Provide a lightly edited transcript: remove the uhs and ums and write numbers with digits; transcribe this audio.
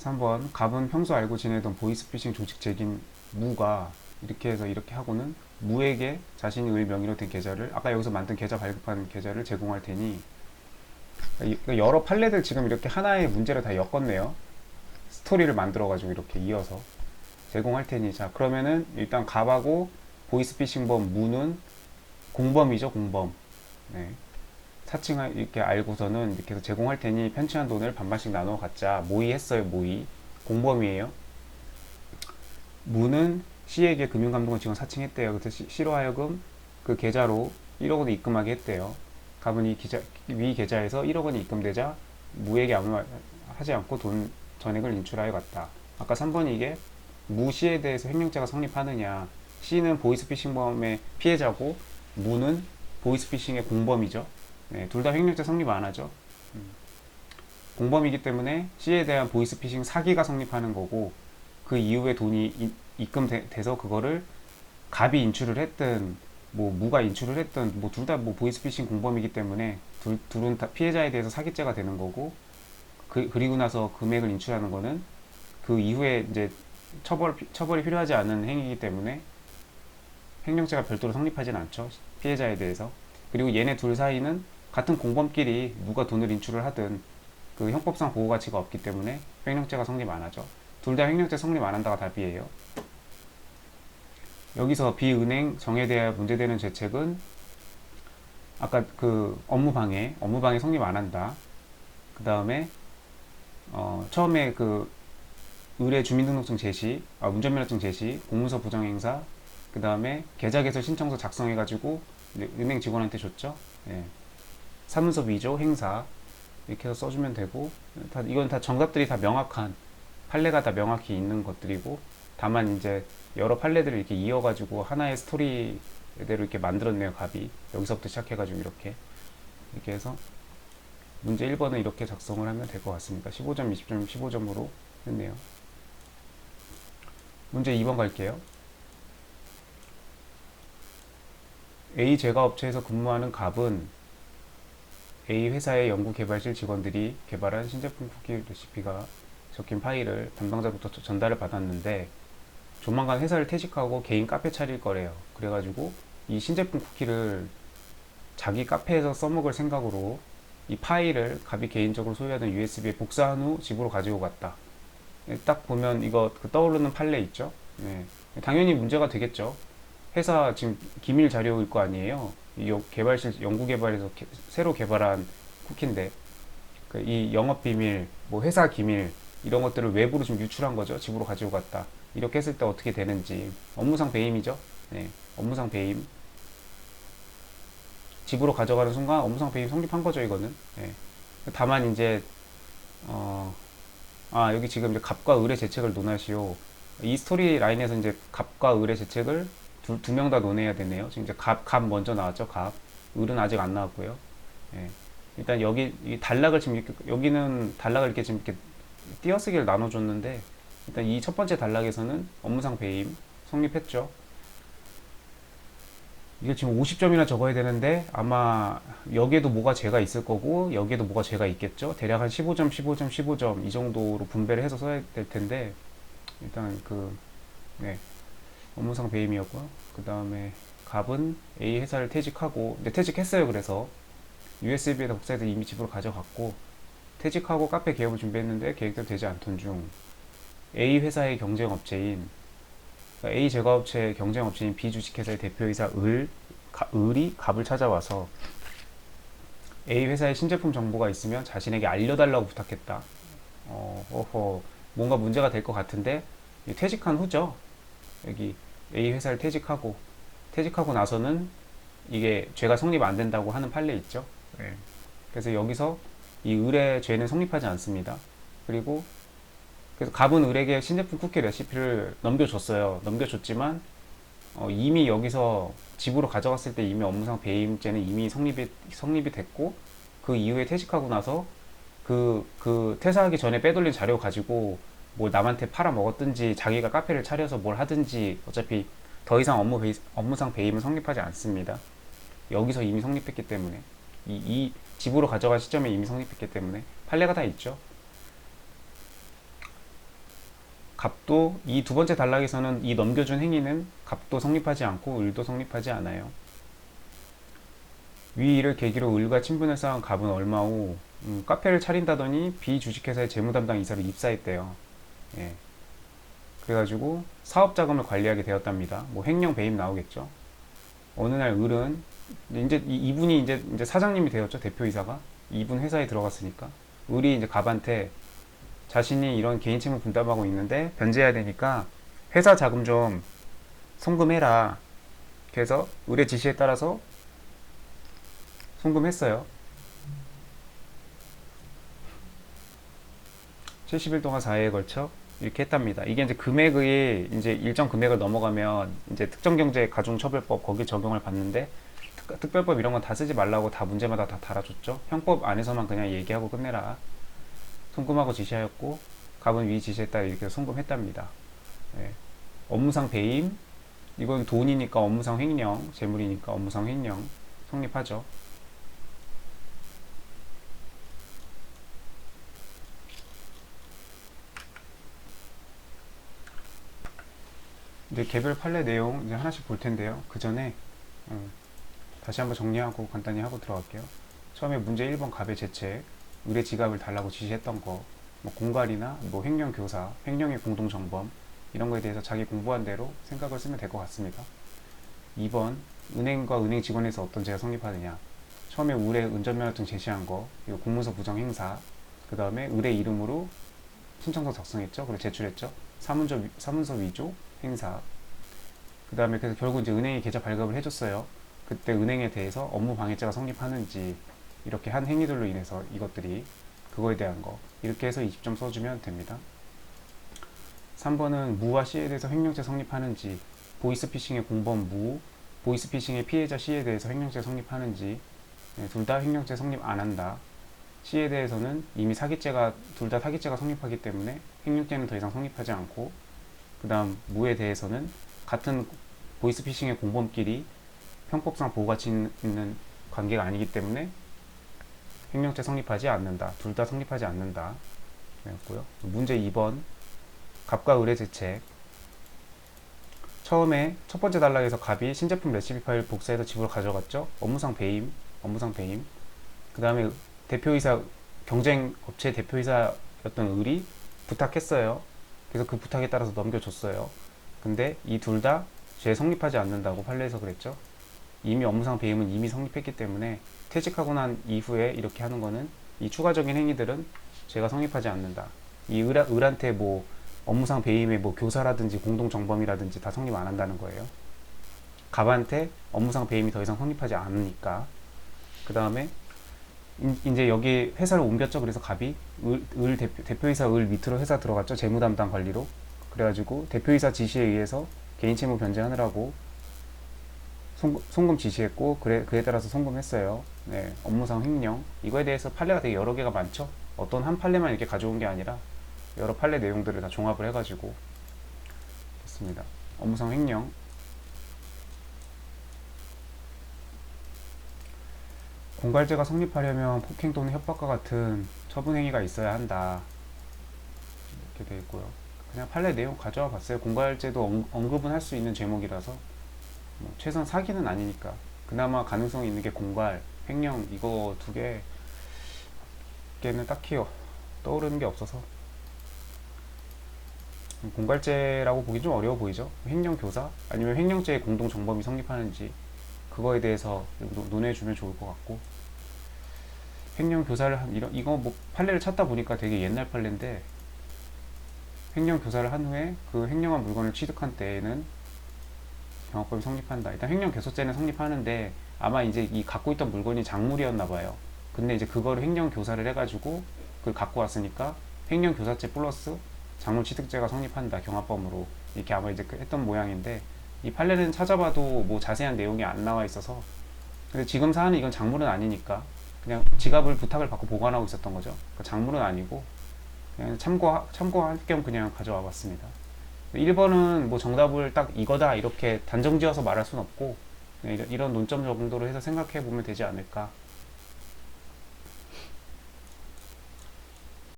3번 갑은 평소 알고 지내던 보이스피싱 조직책임 무가 이렇게 해서 이렇게 하고는 무에게 자신이 의 명의로 된 계좌를 아까 여기서 만든 계좌 발급한 계좌를 제공할 테니 여러 판례들 지금 이렇게 하나의 문제를 다 엮었네요. 스토리를 만들어 가지고 이렇게 이어서 제공할 테니 자 그러면은 일단 갑하고 보이스피싱범 무는 공범이죠 공범. 네. 사칭을 이렇게 알고서는 이렇게 해서 제공할 테니 편취한 돈을 반반씩 나눠 갖자. 모의했어요, 모의. 공범이에요. 무는 C에게 금융감독원 직원 사칭했대요. 그래서 C로 하여금 그 계좌로 1억 원을 입금하게 했대요. 갑은 위 계좌에서 1억 원이 입금되자 무에게 아무 말 하지 않고 돈 전액을 인출하여 갔다. 아까 3번이 이게 무 C에 대해서 횡령죄가 성립하느냐. C는 보이스피싱범의 피해자고 무는 보이스피싱의 공범이죠. 네, 둘 다 횡령죄 성립 안 하죠. 공범이기 때문에 C에 대한 보이스피싱 사기가 성립하는 거고 그 이후에 돈이 입금돼서 그거를 갑이 인출을 했든 뭐 무가 인출을 했든 뭐 둘 다 뭐 보이스피싱 공범이기 때문에 둘은 다 피해자에 대해서 사기죄가 되는 거고 그리고 나서 금액을 인출하는 거는 그 이후에 이제 처벌이 필요하지 않은 행위이기 때문에 횡령죄가 별도로 성립하진 않죠. 피해자에 대해서. 그리고 얘네 둘 사이는 같은 공범끼리 누가 돈을 인출을 하든 그 형법상 보호 가치가 없기 때문에 횡령죄가 성립 안 하죠. 둘 다 횡령죄 성립 안 한다가 답이에요. 여기서 비은행 정에 대해 문제되는 죄책은 아까 그 업무방해 성립 안 한다. 그 다음에 처음에 그 의뢰 주민등록증 제시, 운전면허증 제시, 공문서 부정행사, 그 다음에 계좌개설 신청서 작성해가지고 은행 직원한테 줬죠. 예. 사문서 위조, 행사 이렇게 해서 써주면 되고 이건 다 정답들이 다 명확한 판례가 다 명확히 있는 것들이고 다만 이제 여러 판례들을 이렇게 이어가지고 하나의 스토리대로 이렇게 만들었네요. 갑이 여기서부터 시작해가지고 이렇게 해서 문제 1번은 이렇게 작성을 하면 될 것 같습니다. 15점, 20점, 15점으로 했네요. 문제 2번 갈게요. A 제과업체에서 근무하는 갑은 A 회사의 연구개발실 직원들이 개발한 신제품 쿠키 레시피가 적힌 파일을 담당자부터 전달을 받았는데 조만간 회사를 퇴직하고 개인 카페 차릴 거래요. 그래가지고 이 신제품 쿠키를 자기 카페에서 써먹을 생각으로 이 파일을 갑이 개인적으로 소유하던 USB에 복사한 후 집으로 가지고 갔다. 딱 보면 이거 떠오르는 판례 있죠? 네. 당연히 문제가 되겠죠. 회사 지금 기밀 자료일 거 아니에요. 이 개발실 연구개발에서 새로 개발한 쿠키인데 이 영업 비밀, 뭐 회사 기밀 이런 것들을 외부로 좀 유출한 거죠. 집으로 가지고 갔다. 이렇게 했을 때 어떻게 되는지 업무상 배임이죠. 네, 업무상 배임. 집으로 가져가는 순간 업무상 배임 성립한 거죠. 이거는. 네. 다만 이제 여기 지금 이제 갑과 을의 재책을 논하시오. 이 스토리 라인에서 이제 갑과 을의 재책을 두 명 다 논해야 되네요. 지금 이제 갑 먼저 나왔죠. 갑. 을은 아직 안 나왔고요. 예. 일단 여기 이 단락을 지금 이렇게 여기는 단락을 이렇게 지금 이렇게 띄어쓰기를 나눠줬는데 일단 이 첫 번째 단락에서는 업무상 배임 성립했죠. 이게 지금 50점이나 적어야 되는데 아마 여기에도 뭐가 죄가 있을 거고 여기에도 뭐가 죄가 있겠죠. 대략 한 15점, 15점, 15점 이 정도로 분배를 해서 써야 될 텐데 일단 네. 업무상 배임이었고요. 그 다음에 갑은 A 회사를 퇴직하고 근데 퇴직했어요. 그래서 USB에다 복사해서 이미 집으로 가져갔고 퇴직하고 카페 개업을 준비했는데 계획대로 되지 않던 중 A 회사의 경쟁업체인 그러니까 A 제과업체의 경쟁업체인 B 주식회사의 대표이사 을이 갑을 찾아와서 A 회사의 신제품 정보가 있으면 자신에게 알려달라고 부탁했다. 뭔가 문제가 될 것 같은데 퇴직한 후죠. 여기 A 회사를 퇴직하고 나서는 이게 죄가 성립 안 된다고 하는 판례 있죠. 네. 그래서 여기서 이 을의 죄는 성립하지 않습니다. 그리고 그래서 갑은 을에게 신제품 쿠키 레시피를 넘겨줬어요. 넘겨줬지만 이미 여기서 집으로 가져갔을 때 이미 업무상 배임죄는 이미 성립이 됐고 그 이후에 퇴직하고 나서 그 퇴사하기 전에 빼돌린 자료 가지고 뭘 남한테 팔아 먹었든지 자기가 카페를 차려서 뭘 하든지 어차피 더 이상 업무상 배임은 성립하지 않습니다. 여기서 이미 성립했기 때문에 이 집으로 가져간 시점에 이미 성립했기 때문에 판례가 다 있죠. 갑도 이 두 번째 단락에서는 이 넘겨준 행위는 갑도 성립하지 않고 을도 성립하지 않아요. 위 일을 계기로 을과 친분을 쌓은 갑은 얼마 후 카페를 차린다더니 비주식회사의 재무담당 이사로 입사했대요. 예. 그래가지고 사업 자금을 관리하게 되었답니다. 뭐 횡령 배임 나오겠죠. 어느 날 을은 이제 이분이 이제 사장님이 되었죠. 대표이사가 이분 회사에 들어갔으니까 을이 이제 갑한테 자신이 이런 개인 채무 분담하고 있는데 변제해야 되니까 회사 자금 좀 송금해라. 그래서 을의 지시에 따라서 송금했어요. 70일 동안 4회에 걸쳐 이렇게 했답니다. 이게 이제 금액이 이제 일정 금액을 넘어가면 이제 특정경제가중처벌법 거기 적용을 받는데 특별법 이런 건 다 쓰지 말라고 다 문제마다 다 달아줬죠. 형법 안에서만 그냥 얘기하고 끝내라. 송금하고 지시하였고 갑은 위 지시에 따라 이렇게 송금했답니다. 예. 업무상 배임 이건 돈이니까 업무상 횡령, 재물이니까 업무상 횡령 성립하죠. 이제 개별 판례 내용 이제 하나씩 볼 텐데요. 그 전에 다시 한번 정리하고 간단히 하고 들어갈게요. 처음에 문제 1번 갑의 재책, 을의 지갑을 달라고 지시했던 거, 뭐 공갈이나 뭐 횡령 교사, 횡령의 공동 정범 이런 거에 대해서 자기 공부한 대로 생각을 쓰면 될 것 같습니다. 2번 은행과 은행 직원에서 어떤 죄가 성립하느냐. 처음에 을의 운전면허증 제시한 거, 이거 공문서 부정 행사. 그 다음에 을의 이름으로 신청서 작성했죠. 그리고 제출했죠. 사문서 위조 행사. 그 다음에 그래서 결국 이제 은행이 계좌 발급을 해줬어요. 그때 은행에 대해서 업무 방해죄가 성립하는지 이렇게 한 행위들로 인해서 이것들이 그거에 대한 거 이렇게 해서 20점 써주면 됩니다. 3번은 무와 C에 대해서 횡령죄 성립하는지, 보이스피싱의 공범 무, 보이스피싱의 피해자 C에 대해서 횡령죄 성립하는지, 둘 다 횡령죄 성립 안 한다. C에 대해서는 이미 사기죄가 둘 다 사기죄가 성립하기 때문에 횡령죄는 더 이상 성립하지 않고, 그 다음 무에 대해서는 같은 보이스피싱의 공범끼리 형법상 보호가치 있는 관계가 아니기 때문에 횡령죄 성립하지 않는다. 둘 다 성립하지 않는다. 그랬고요. 문제 2번 갑과 을의 재책. 처음에 첫 번째 단락에서 갑이 신제품 레시피 파일 복사해서 집으로 가져갔죠. 업무상 배임. 그 다음에 대표이사 경쟁업체 대표이사였던 을이 부탁했어요. 그래서 그 부탁에 따라서 넘겨줬어요. 근데 이 둘 다 죄 성립하지 않는다고 판례에서 그랬죠. 이미 업무상 배임은 이미 성립했기 때문에 퇴직하고 난 이후에 이렇게 하는 거는 이 추가적인 행위들은 죄가 성립하지 않는다. 이 을한테 뭐 업무상 배임의 뭐 교사라든지 공동정범이라든지 다 성립 안 한다는 거예요. 갑한테 업무상 배임이 더 이상 성립하지 않으니까. 그 다음에 이제 여기 회사를 옮겼죠. 그래서 갑이 대표이사 을 밑으로 회사 들어갔죠. 재무담당 관리로. 그래가지고 대표이사 지시에 의해서 개인 채무 변제하느라고 송금 지시했고 그에 따라서 송금했어요. 네, 업무상 횡령. 이거에 대해서 판례가 되게 여러 개가 많죠. 어떤 한 판례만 이렇게 가져온 게 아니라 여러 판례 내용들을 다 종합을 해가지고 됐습니다. 업무상 횡령. 공갈죄가 성립하려면 폭행 또는 협박과 같은 처분 행위가 있어야 한다. 이렇게 되어 있고요. 그냥 판례 내용 가져와 봤어요. 공갈죄도 언급은 할 수 있는 제목이라서 뭐 최소한 사기는 아니니까. 그나마 가능성이 있는 게 공갈, 횡령 이거 두 개는 딱히 떠오르는 게 없어서 공갈죄라고 보기 좀 어려워 보이죠. 횡령 교사 아니면 횡령죄의 공동 정범이 성립하는지 그거에 대해서 논해주면 좋을 것 같고, 횡령 교사를 이거 뭐 판례를 찾다 보니까 되게 옛날 판례인데 횡령 교사를 한 후에 그 횡령한 물건을 취득한 때에는 경합법이 성립한다. 일단 횡령 교사죄는 성립하는데 아마 이제 이 갖고 있던 물건이 작물이었나 봐요. 근데 이제 그거를 횡령 교사를 해가지고 그걸 갖고 왔으니까 횡령 교사죄 플러스 작물 취득죄가 성립한다. 경합범으로 이렇게 아마 이제 했던 모양인데 이 판례는 찾아봐도 뭐 자세한 내용이 안 나와 있어서, 근데 지금 사안은 이건 작물은 아니니까 그냥 지갑을 부탁을 받고 보관하고 있었던 거죠. 그러니까 작물은 아니고 그냥 참고할 겸 그냥 가져와 봤습니다. 1번은 뭐 정답을 딱 이거다 이렇게 단정 지어서 말할 수는 없고 그냥 이런 논점 정도로 해서 생각해 보면 되지 않을까